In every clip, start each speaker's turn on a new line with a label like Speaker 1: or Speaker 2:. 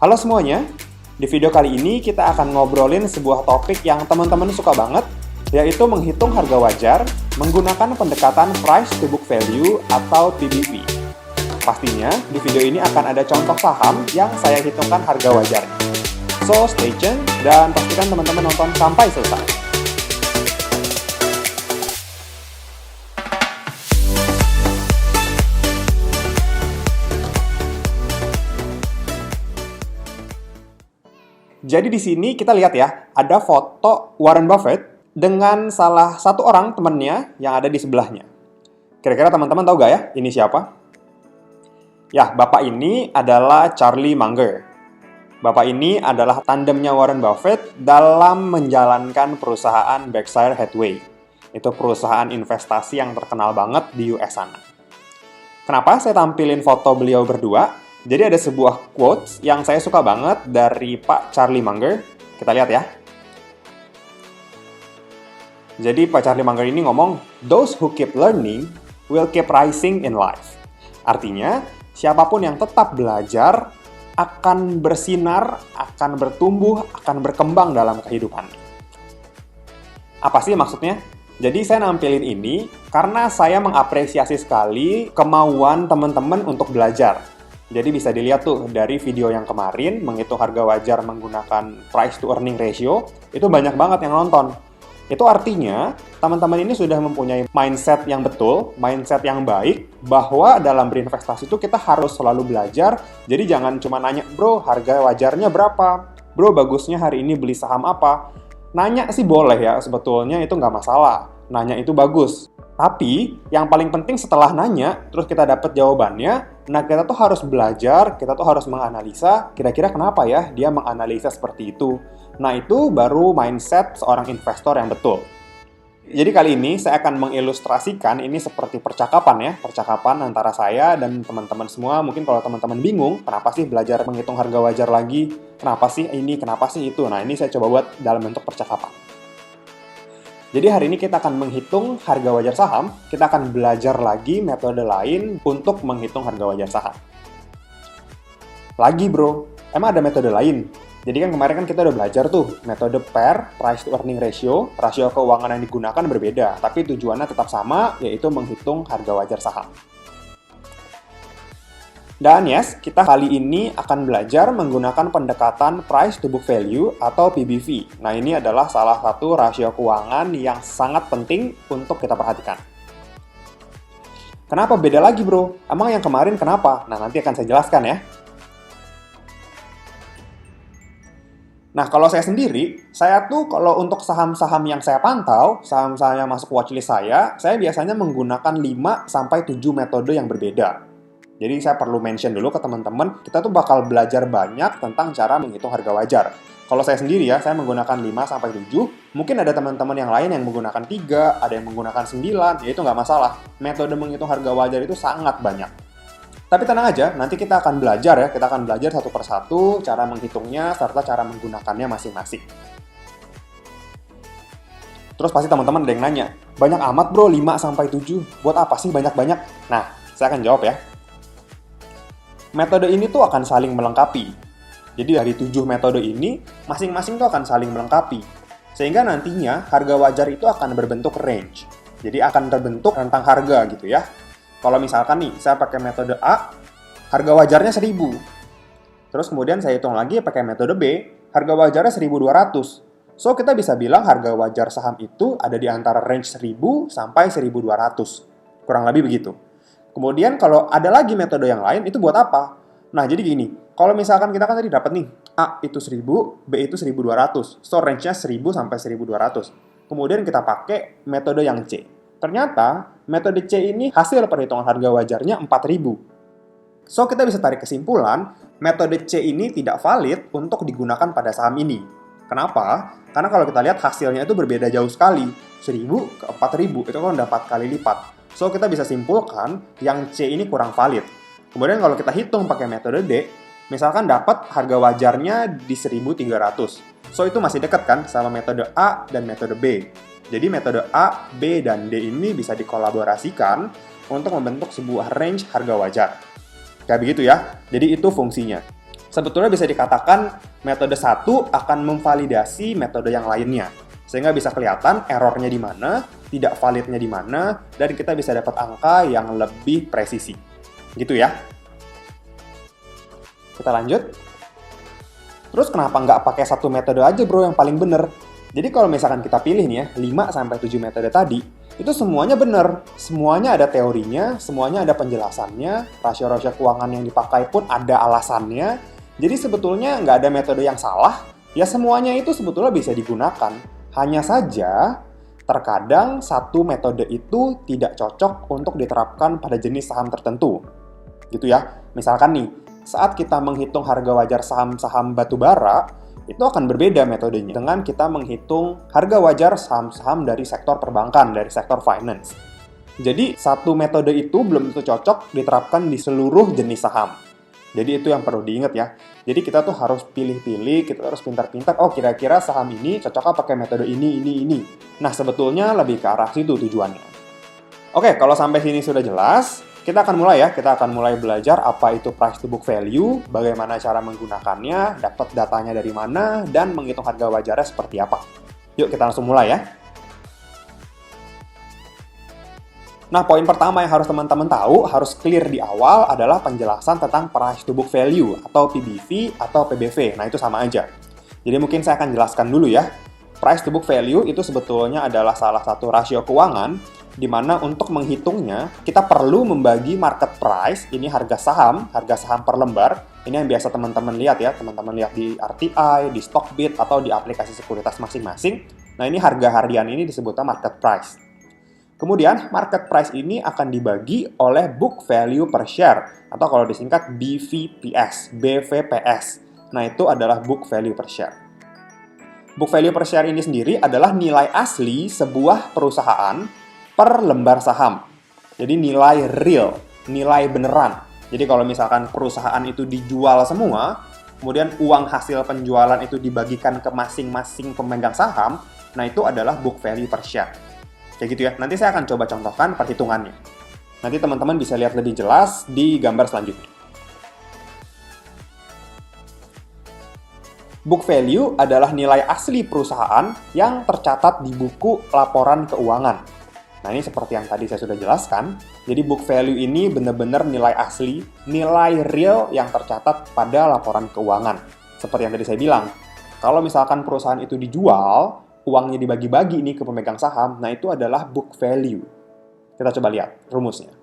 Speaker 1: Halo semuanya, di video kali ini kita akan ngobrolin sebuah topik yang teman-teman suka banget, yaitu menghitung harga wajar menggunakan pendekatan price to book value atau PBV. Pastinya di video ini akan ada contoh saham yang saya hitungkan harga wajarnya. So stay tune dan pastikan teman-teman nonton sampai selesai. Jadi di sini kita lihat ya, ada foto Warren Buffett dengan salah satu orang temannya yang ada di sebelahnya. Kira-kira teman-teman tahu gak ya, ini siapa? Ya, bapak ini adalah Charlie Munger. Bapak ini adalah tandemnya Warren Buffett dalam menjalankan perusahaan Berkshire Hathaway. Itu perusahaan investasi yang terkenal banget di US sana. Kenapa saya tampilin foto beliau berdua? Jadi ada sebuah quotes yang saya suka banget dari Pak Charlie Munger. Kita lihat ya. Jadi Pak Charlie Munger ini ngomong, "Those who keep learning will keep rising in life." Artinya, siapapun yang tetap belajar akan bersinar, akan bertumbuh, akan berkembang dalam kehidupan. Apa sih maksudnya? Jadi saya nampilin ini karena saya mengapresiasi sekali kemauan teman-teman untuk belajar. Jadi bisa dilihat tuh dari video yang kemarin, menghitung harga wajar menggunakan price to earning ratio, itu banyak banget yang nonton. Itu artinya, teman-teman ini sudah mempunyai mindset yang betul, mindset yang baik, bahwa dalam berinvestasi itu kita harus selalu belajar, jadi jangan cuma nanya, bro, harga wajarnya berapa? Bro, bagusnya hari ini beli saham apa? Nanya sih boleh ya, sebetulnya itu nggak masalah. Nanya itu bagus. Tapi, yang paling penting setelah nanya, terus kita dapat jawabannya, nah kita tuh harus belajar, kita tuh harus menganalisa, kira-kira kenapa ya dia menganalisa seperti itu. Nah itu baru mindset seorang investor yang betul. Jadi kali ini saya akan mengilustrasikan ini seperti percakapan ya, percakapan antara saya dan teman-teman semua. Mungkin kalau teman-teman bingung, kenapa sih belajar menghitung harga wajar lagi, kenapa sih ini, kenapa sih itu. Nah ini saya coba buat dalam bentuk percakapan. Jadi hari ini kita akan menghitung harga wajar saham, kita akan belajar lagi metode lain untuk menghitung harga wajar saham. Lagi bro, emang ada metode lain? Jadi kan kemarin kan kita udah belajar tuh, metode PER, price to earning ratio, rasio keuangan yang digunakan berbeda, tapi tujuannya tetap sama, yaitu menghitung harga wajar saham. Dan yes, kita kali ini akan belajar menggunakan pendekatan price to book value atau PBV. Nah, ini adalah salah satu rasio keuangan yang sangat penting untuk kita perhatikan. Kenapa beda lagi, bro? Emang yang kemarin kenapa? Nah, nanti akan saya jelaskan ya. Nah, kalau saya sendiri, saya tuh kalau untuk saham-saham yang saya pantau, saham-saham yang masuk watchlist saya biasanya menggunakan 5-7 metode yang berbeda. Jadi saya perlu mention dulu ke teman-teman, kita tuh bakal belajar banyak tentang cara menghitung harga wajar. Kalau saya sendiri ya, saya menggunakan 5-7, mungkin ada teman-teman yang lain yang menggunakan 3, ada yang menggunakan 9, ya itu nggak masalah. Metode menghitung harga wajar itu sangat banyak. Tapi tenang aja, nanti kita akan belajar ya, kita akan belajar satu persatu cara menghitungnya, serta cara menggunakannya masing-masing. Terus pasti teman-teman ada yang nanya, banyak amat bro 5-7, buat apa sih banyak-banyak? Nah, saya akan jawab ya. Metode ini tuh akan saling melengkapi. Jadi dari 7 metode ini, masing-masing tuh akan saling melengkapi. Sehingga nantinya harga wajar itu akan berbentuk range. Jadi akan terbentuk rentang harga gitu ya. Kalau misalkan nih, saya pakai metode A, harga wajarnya 1000. Terus kemudian saya hitung lagi pakai metode B, harga wajarnya 1200. So kita bisa bilang harga wajar saham itu ada di antara range 1000 sampai 1200. Kurang lebih begitu. Kemudian kalau ada lagi metode yang lain, itu buat apa? Nah, jadi gini, kalau misalkan kita kan tadi dapat nih, A itu 1000, B itu 1200. So, range-nya 1000 sampai 1200. Kemudian kita pakai metode yang C. Ternyata, metode C ini hasil perhitungan harga wajarnya 4000. So, kita bisa tarik kesimpulan, metode C ini tidak valid untuk digunakan pada saham ini. Kenapa? Karena kalau kita lihat hasilnya itu berbeda jauh sekali. 1000 ke 4000, itu kan udah 4 kali lipat. So, kita bisa simpulkan yang C ini kurang valid. Kemudian kalau kita hitung pakai metode D, misalkan dapat harga wajarnya di 1300. So, itu masih dekat kan sama metode A dan metode B. Jadi metode A, B, dan D ini bisa dikolaborasikan untuk membentuk sebuah range harga wajar. Kayak begitu ya. Jadi itu fungsinya. Sebetulnya bisa dikatakan metode satu akan memvalidasi metode yang lainnya. Sehingga bisa kelihatan errornya di mana, tidak validnya di mana, dan kita bisa dapat angka yang lebih presisi. Gitu ya. Kita lanjut. Terus kenapa nggak pakai satu metode aja bro yang paling bener? Jadi kalau misalkan kita pilih nih ya, 5-7 metode tadi, itu semuanya bener. Semuanya ada teorinya, semuanya ada penjelasannya, rasio-rasio keuangan yang dipakai pun ada alasannya. Jadi sebetulnya nggak ada metode yang salah, ya semuanya itu sebetulnya bisa digunakan. Hanya saja, terkadang satu metode itu tidak cocok untuk diterapkan pada jenis saham tertentu. Gitu ya. Misalkan nih, saat kita menghitung harga wajar saham-saham batubara, itu akan berbeda metodenya dengan kita menghitung harga wajar saham-saham dari sektor perbankan, dari sektor finance. Jadi, satu metode itu belum tentu cocok diterapkan di seluruh jenis saham. Jadi itu yang perlu diingat ya. Jadi kita tuh harus pilih-pilih, kita harus pintar-pintar, oh kira-kira saham ini cocoknya pakai metode ini. Nah, sebetulnya lebih ke arah situ tujuannya. Oke, kalau sampai sini sudah jelas, kita akan mulai ya. Kita akan mulai belajar apa itu price to book value, bagaimana cara menggunakannya, dapat datanya dari mana, dan menghitung harga wajarnya seperti apa. Yuk kita langsung mulai ya. Nah, poin pertama yang harus teman-teman tahu, harus clear di awal adalah penjelasan tentang price to book value atau PBV atau PBV. Nah, itu sama aja. Jadi mungkin saya akan jelaskan dulu ya. Price to book value itu sebetulnya adalah salah satu rasio keuangan di mana untuk menghitungnya kita perlu membagi market price, ini harga saham per lembar. Ini yang biasa teman-teman lihat ya, teman-teman lihat di RTI, di Stockbit atau di aplikasi sekuritas masing-masing. Nah, ini harga harian ini disebutnya market price. Kemudian, market price ini akan dibagi oleh book value per share, atau kalau disingkat BVPS. Nah, itu adalah book value per share. Book value per share ini sendiri adalah nilai asli sebuah perusahaan per lembar saham. Jadi nilai real, nilai beneran. Jadi kalau misalkan perusahaan itu dijual semua, kemudian uang hasil penjualan itu dibagikan ke masing-masing pemegang saham, nah itu adalah book value per share. Kayak gitu ya. Nanti saya akan coba contohkan perhitungannya. Nanti teman-teman bisa lihat lebih jelas di gambar selanjutnya. Book value adalah nilai asli perusahaan yang tercatat di buku laporan keuangan. Nah, ini seperti yang tadi saya sudah jelaskan. Jadi book value ini benar-benar nilai asli, nilai real yang tercatat pada laporan keuangan. Seperti yang tadi saya bilang, kalau misalkan perusahaan itu dijual, uangnya dibagi-bagi nih ke pemegang saham, nah itu adalah book value. Kita coba lihat rumusnya.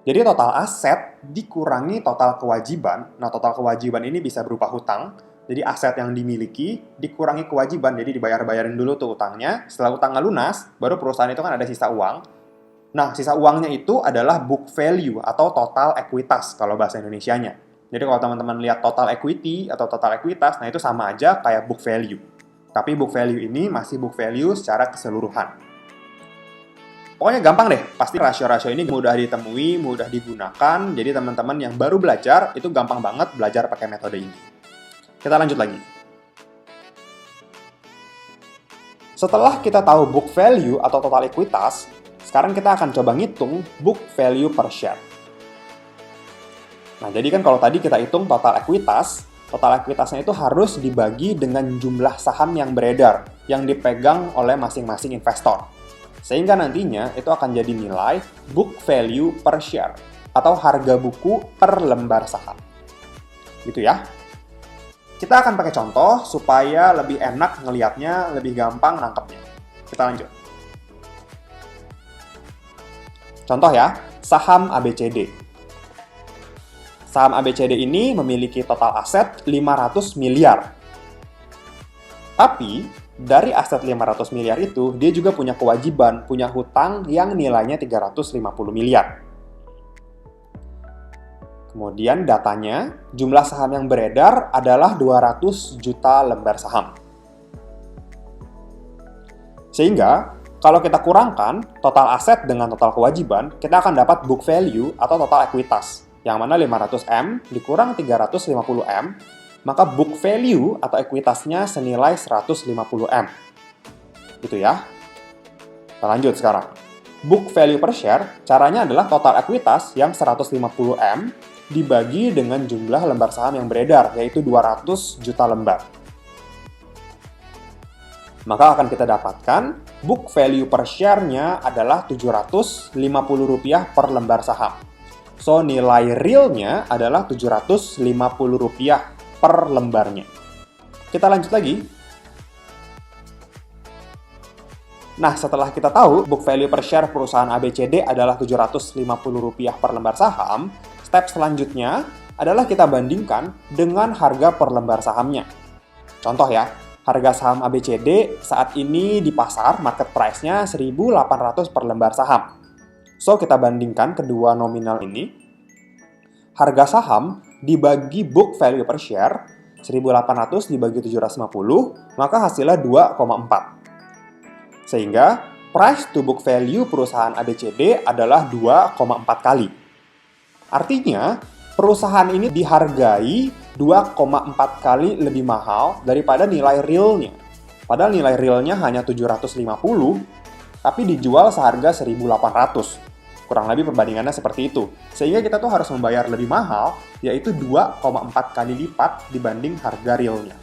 Speaker 1: Jadi total aset dikurangi total kewajiban. Nah, total kewajiban ini bisa berupa hutang. Jadi aset yang dimiliki dikurangi kewajiban, jadi dibayar-bayarin dulu tuh utangnya. Setelah utangnya lunas, baru perusahaan itu kan ada sisa uang. Nah, sisa uangnya itu adalah book value atau total ekuitas kalau bahasa Indonesianya. Jadi kalau teman-teman lihat total equity atau total ekuitas, nah itu sama aja kayak book value. Tapi book value ini masih book value secara keseluruhan. Pokoknya gampang deh, pasti rasio-rasio ini mudah ditemui, mudah digunakan. Jadi teman-teman yang baru belajar, itu gampang banget belajar pakai metode ini. Kita lanjut lagi. Setelah kita tahu book value atau total ekuitas, sekarang kita akan coba ngitung book value per share. Nah, jadi kan kalau tadi kita hitung total ekuitasnya itu harus dibagi dengan jumlah saham yang beredar, yang dipegang oleh masing-masing investor. Sehingga nantinya itu akan jadi nilai book value per share, atau harga buku per lembar saham. Gitu ya. Kita akan pakai contoh supaya lebih enak ngelihatnya, lebih gampang nangkepnya. Kita lanjut. Contoh ya, saham ABCD. Saham ABCD ini memiliki total aset 500 miliar. Tapi, dari aset 500 miliar itu, dia juga punya kewajiban, punya hutang yang nilainya 350 miliar. Kemudian datanya, jumlah saham yang beredar adalah 200 juta lembar saham. Sehingga, kalau kita kurangkan total aset dengan total kewajiban, kita akan dapat book value atau total ekuitas. Yang mana 500M dikurang 350M, maka book value atau ekuitasnya senilai 150M. Gitu ya. Kita lanjut sekarang. Book value per share, caranya adalah total ekuitas yang 150M dibagi dengan jumlah lembar saham yang beredar, yaitu 200 juta lembar. Maka akan kita dapatkan book value per share-nya adalah Rp750 per lembar saham. So, nilai realnya adalah Rp750 per lembarnya. Kita lanjut lagi. Nah, setelah kita tahu book value per share perusahaan ABCD adalah Rp750 per lembar saham, step selanjutnya adalah kita bandingkan dengan harga per lembar sahamnya. Contoh ya, harga saham ABCD saat ini di pasar market price-nya 1.800 per lembar saham. So, kita bandingkan kedua nominal ini. Harga saham dibagi book value per share, 1.800 dibagi 750, maka hasilnya 2,4. Sehingga price to book value perusahaan ABCD adalah 2,4 kali. Artinya, perusahaan ini dihargai 2,4 kali lebih mahal daripada nilai realnya. Padahal nilai realnya hanya 750, tapi dijual seharga 1.800. Kurang lebih perbandingannya seperti itu. Sehingga kita tuh harus membayar lebih mahal, yaitu 2,4 kali lipat dibanding harga realnya.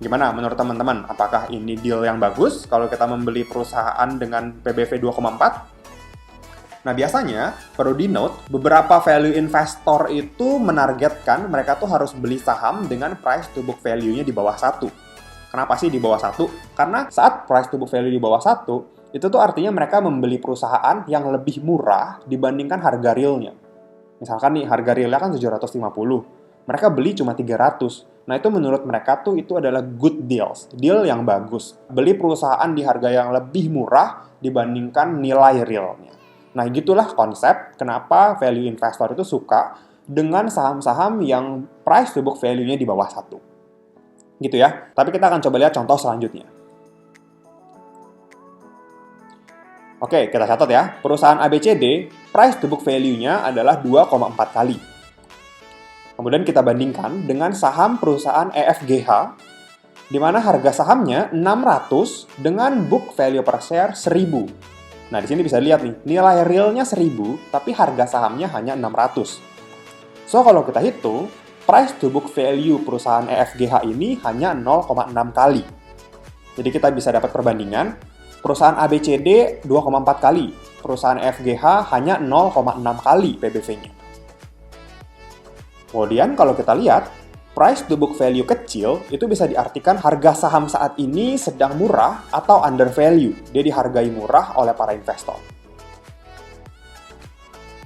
Speaker 1: Gimana menurut teman-teman? Apakah ini deal yang bagus kalau kita membeli perusahaan dengan PBV 2,4? Nah, biasanya perlu di-note, beberapa value investor itu menargetkan mereka tuh harus beli saham dengan price to book value-nya di bawah 1. Kenapa sih di bawah 1? Karena saat price to book value di bawah 1, itu tuh artinya mereka membeli perusahaan yang lebih murah dibandingkan harga realnya. Misalkan nih, harga realnya kan 750. Mereka beli cuma 300. Nah, itu menurut mereka tuh itu adalah good deals, deal yang bagus. Beli perusahaan di harga yang lebih murah dibandingkan nilai realnya. Nah, gitulah konsep kenapa value investor itu suka dengan saham-saham yang price to book value-nya di bawah 1. Gitu ya. Tapi kita akan coba lihat contoh selanjutnya. Oke, kita catat ya. Perusahaan ABCD, price to book value-nya adalah 2,4 kali. Kemudian kita bandingkan dengan saham perusahaan EFGH, di mana harga sahamnya 600 dengan book value per share 1000. Nah, di sini bisa lihat nih, nilai realnya 1000, tapi harga sahamnya hanya 600. So, kalau kita hitung, price to book value perusahaan EFGH ini hanya 0,6 kali. Jadi kita bisa dapat perbandingan, perusahaan ABCD 2,4 kali, perusahaan EFGH hanya 0,6 kali PBV-nya. Kemudian kalau kita lihat, price to book value kecil itu bisa diartikan harga saham saat ini sedang murah atau under value. Dia dihargai murah oleh para investor.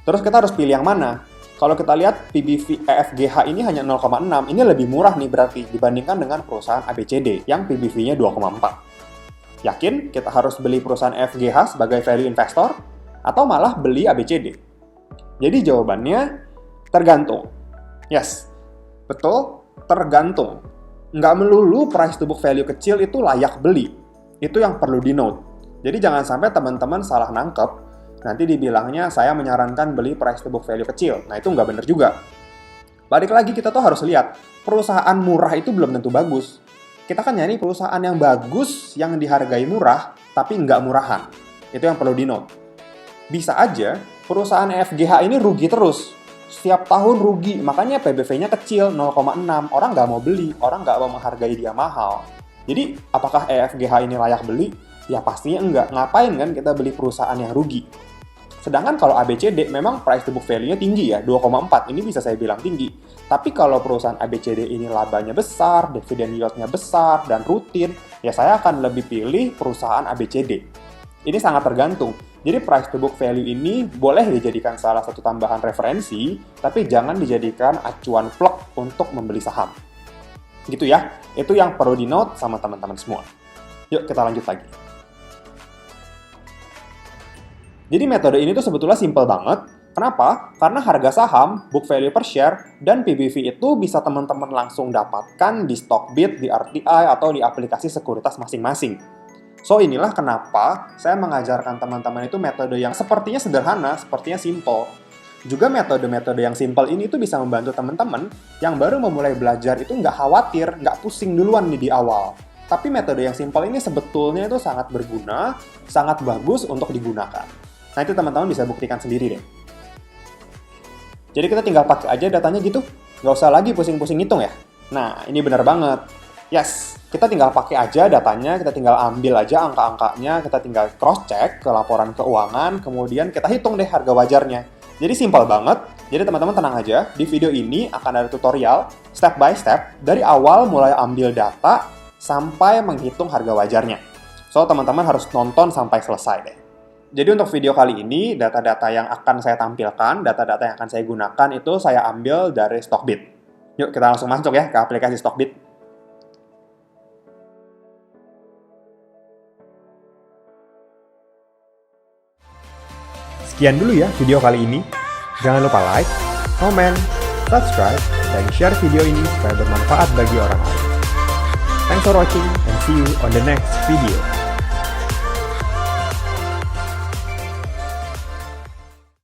Speaker 1: Terus kita harus pilih yang mana? Kalau kita lihat PBV EFGH ini hanya 0,6, ini lebih murah nih berarti dibandingkan dengan perusahaan ABCD yang PBV-nya 2,4. Yakin kita harus beli perusahaan EFGH sebagai value investor? Atau malah beli ABCD? Jadi jawabannya tergantung. Yes, betul, tergantung. Nggak melulu price to book value kecil itu layak beli. Itu yang perlu di-note. Jadi jangan sampai teman-teman salah nangkep, nanti dibilangnya saya menyarankan beli price to book value kecil. Nah, itu nggak bener juga. Balik lagi, kita tuh harus lihat, perusahaan murah itu belum tentu bagus. Kita kan nyari perusahaan yang bagus, yang dihargai murah, tapi nggak murahan. Itu yang perlu di-note. Bisa aja, perusahaan EFGH ini rugi terus. Setiap tahun rugi, makanya PBV-nya kecil, 0,6. Orang nggak mau beli, orang nggak mau menghargai dia mahal. Jadi, apakah EFGH ini layak beli? Ya pastinya enggak. Ngapain kan kita beli perusahaan yang rugi? Sedangkan kalau ABCD memang price to book value-nya tinggi ya, 2,4. Ini bisa saya bilang tinggi. Tapi kalau perusahaan ABCD ini labanya besar, dividen yield-nya besar, dan rutin, ya saya akan lebih pilih perusahaan ABCD. Ini sangat tergantung. Jadi price to book value ini boleh dijadikan salah satu tambahan referensi, tapi jangan dijadikan acuan plek untuk membeli saham. Gitu ya, itu yang perlu di-note sama teman-teman semua. Yuk kita lanjut lagi. Jadi metode ini tuh sebetulnya simple banget. Kenapa? Karena harga saham, book value per share, dan PBV itu bisa teman-teman langsung dapatkan di Stockbit, di RTI, atau di aplikasi sekuritas masing-masing. So, inilah kenapa saya mengajarkan teman-teman itu metode yang sepertinya sederhana, sepertinya simple. Juga metode-metode yang simple ini tuh bisa membantu teman-teman yang baru memulai belajar itu nggak khawatir, nggak pusing duluan nih di awal. Tapi metode yang simple ini sebetulnya itu sangat berguna, sangat bagus untuk digunakan. Nah, itu teman-teman bisa buktikan sendiri deh. Jadi kita tinggal pakai aja datanya gitu, nggak usah lagi pusing-pusing ngitung ya. Nah, ini benar banget. Yes, kita tinggal pakai aja datanya, kita tinggal ambil aja angka-angkanya, kita tinggal cross-check ke laporan keuangan, kemudian kita hitung deh harga wajarnya. Jadi simpel banget, jadi teman-teman tenang aja, di video ini akan ada tutorial step by step, dari awal mulai ambil data, sampai menghitung harga wajarnya. So, teman-teman harus nonton sampai selesai deh. Jadi untuk video kali ini, data-data yang akan saya tampilkan, data-data yang akan saya gunakan itu saya ambil dari Stockbit. Yuk kita langsung masuk ya ke aplikasi Stockbit. Sekian dulu ya video kali ini. Jangan lupa like, comment, subscribe, dan share video ini supaya bermanfaat bagi orang lain. Thanks for watching and see you on the next video.